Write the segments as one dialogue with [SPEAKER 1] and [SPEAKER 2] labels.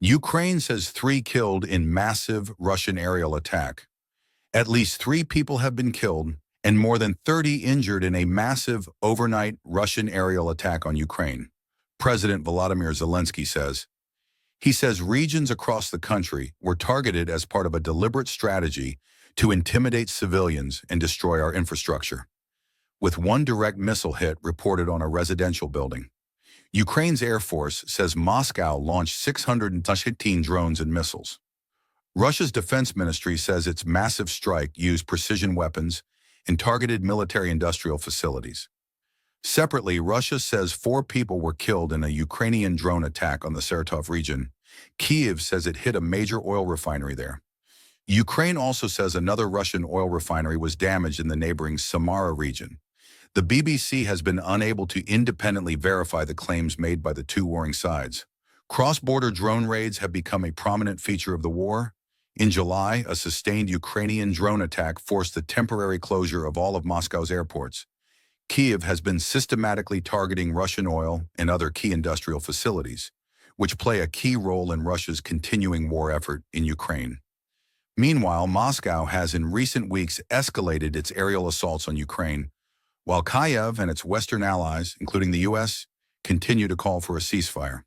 [SPEAKER 1] Ukraine says 3 killed in massive Russian aerial attack. At least 3 people have been killed and more than 30 injured in a massive overnight Russian aerial attack on Ukraine, President Volodymyr Zelensky says. He says regions across the country were targeted as part of a deliberate strategy to intimidate civilians and destroy our infrastructure, with one direct missile hit reported on a residential building. Ukraine's Air Force says Moscow launched 615 drones and missiles. Russia's defense ministry says its massive strike used precision weapons and targeted military-industrial facilities. Separately, Russia says 4 people were killed in a Ukrainian drone attack on the Saratov region. Kyiv says it hit a major oil refinery there. Ukraine also says another Russian oil refinery was damaged in the neighboring Samara region. The BBC has been unable to independently verify the claims made by the two warring sides. Cross-border drone raids have become a prominent feature of the war. In July, a sustained Ukrainian drone attack forced the temporary closure of all of Moscow's airports. Kyiv has been systematically targeting Russian oil and other key industrial facilities, which play a key role in Russia's continuing war effort in Ukraine. Meanwhile, Moscow has in recent weeks escalated its aerial assaults on Ukraine, while Kyiv and its Western allies, including the U.S., continue to call for a ceasefire.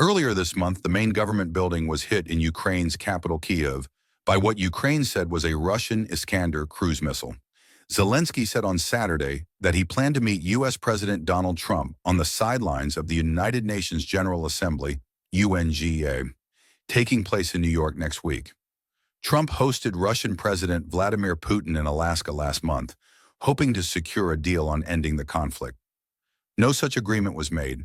[SPEAKER 1] Earlier this month, the main government building was hit in Ukraine's capital Kyiv by what Ukraine said was a Russian Iskander cruise missile. Zelensky said on Saturday that he planned to meet U.S. President Donald Trump on the sidelines of the United Nations General Assembly, UNGA, taking place in New York next week. Trump hosted Russian President Vladimir Putin in Alaska last month, hoping to secure a deal on ending the conflict. No such agreement was made.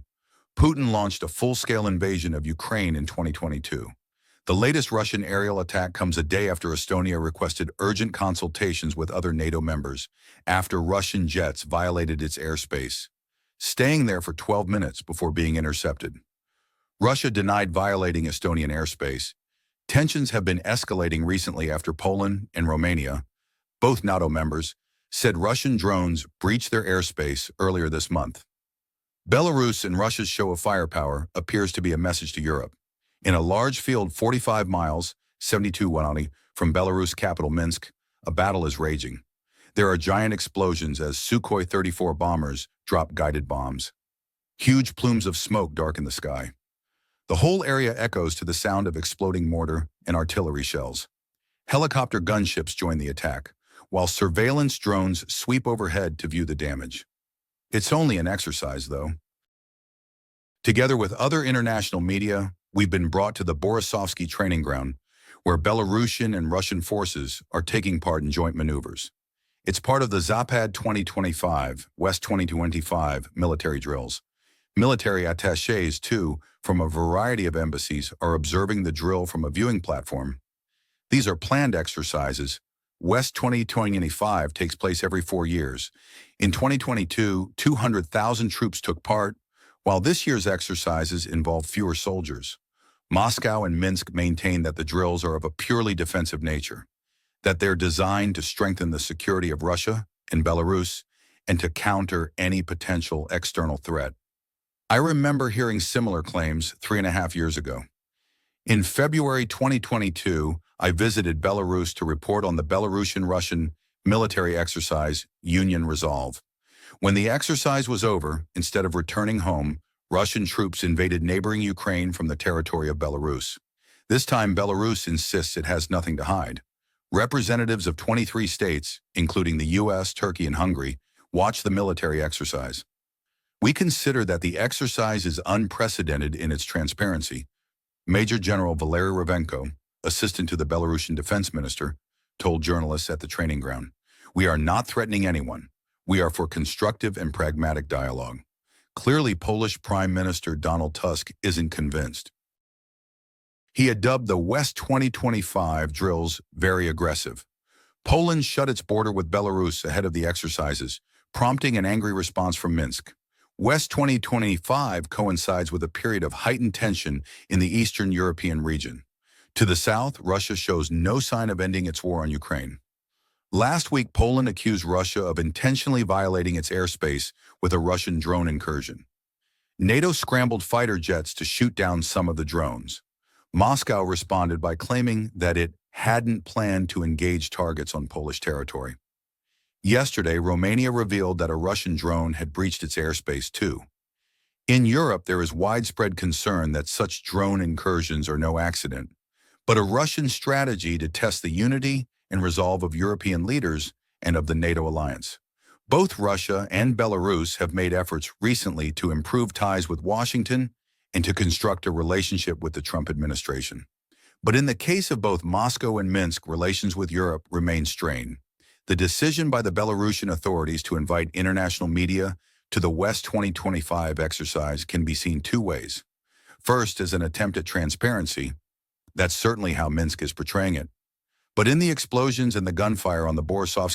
[SPEAKER 1] Putin launched a full-scale invasion of Ukraine in 2022. The latest Russian aerial attack comes a day after Estonia requested urgent consultations with other NATO members after Russian jets violated its airspace, staying there for 12 minutes before being intercepted. Russia denied violating Estonian airspace. Tensions have been escalating recently after Poland and Romania, both NATO members, said Russian drones breached their airspace earlier this month. Belarus and Russia's show of firepower appears to be a message to Europe. In a large field 45 miles, 72 km, from Belarus' capital Minsk, a battle is raging. There are giant explosions as Sukhoi 34 bombers drop guided bombs. Huge plumes of smoke darken the sky. The whole area echoes to the sound of exploding mortar and artillery shells. Helicopter gunships join the attack, while surveillance drones sweep overhead to view the damage. It's only an exercise, though. Together with other international media, we've been brought to the Borisovsky training ground, where Belarusian and Russian forces are taking part in joint maneuvers. It's part of the Zapad 2025, West 2025 military drills. Military attachés, too, from a variety of embassies are observing the drill from a viewing platform. These are planned exercises. West 2025 takes place every 4 years. In 2022, 200,000 troops took part, while this year's exercises involve fewer soldiers. Moscow and Minsk maintain that the drills are of a purely defensive nature, that they're designed to strengthen the security of Russia and Belarus and to counter any potential external threat. I remember hearing similar claims 3.5 years ago. In February 2022, I visited Belarus to report on the Belarusian-Russian military exercise Union Resolve. When the exercise was over, instead of returning home, Russian troops invaded neighboring Ukraine from the territory of Belarus. This time, Belarus insists it has nothing to hide. Representatives of 23 states, including the U.S., Turkey, and Hungary, watched the military exercise. We consider that the exercise is unprecedented in its transparency. Major General Valery Ravenko, assistant to the Belarusian defense minister, told journalists at the training ground, "We are not threatening anyone. We are for constructive and pragmatic dialogue." Clearly, Polish Prime Minister Donald Tusk isn't convinced. He had dubbed the West 2025 drills very aggressive. Poland shut its border with Belarus ahead of the exercises, prompting an angry response from Minsk. West 2025 coincides with a period of heightened tension in the Eastern European region. To the south, Russia shows no sign of ending its war on Ukraine. Last week, Poland accused Russia of intentionally violating its airspace with a Russian drone incursion. NATO scrambled fighter jets to shoot down some of the drones. Moscow responded by claiming that it hadn't planned to engage targets on Polish territory. Yesterday, Romania revealed that a Russian drone had breached its airspace too. In Europe, there is widespread concern that such drone incursions are no accident, but a Russian strategy to test the unity and resolve of European leaders and of the NATO alliance. Both Russia and Belarus have made efforts recently to improve ties with Washington and to construct a relationship with the Trump administration. But in the case of both Moscow and Minsk, relations with Europe remain strained. The decision by the Belarusian authorities to invite international media to the West 2025 exercise can be seen two ways. First, as an attempt at transparency. That's certainly how Minsk is portraying it. But in the explosions and the gunfire on the Borisovsky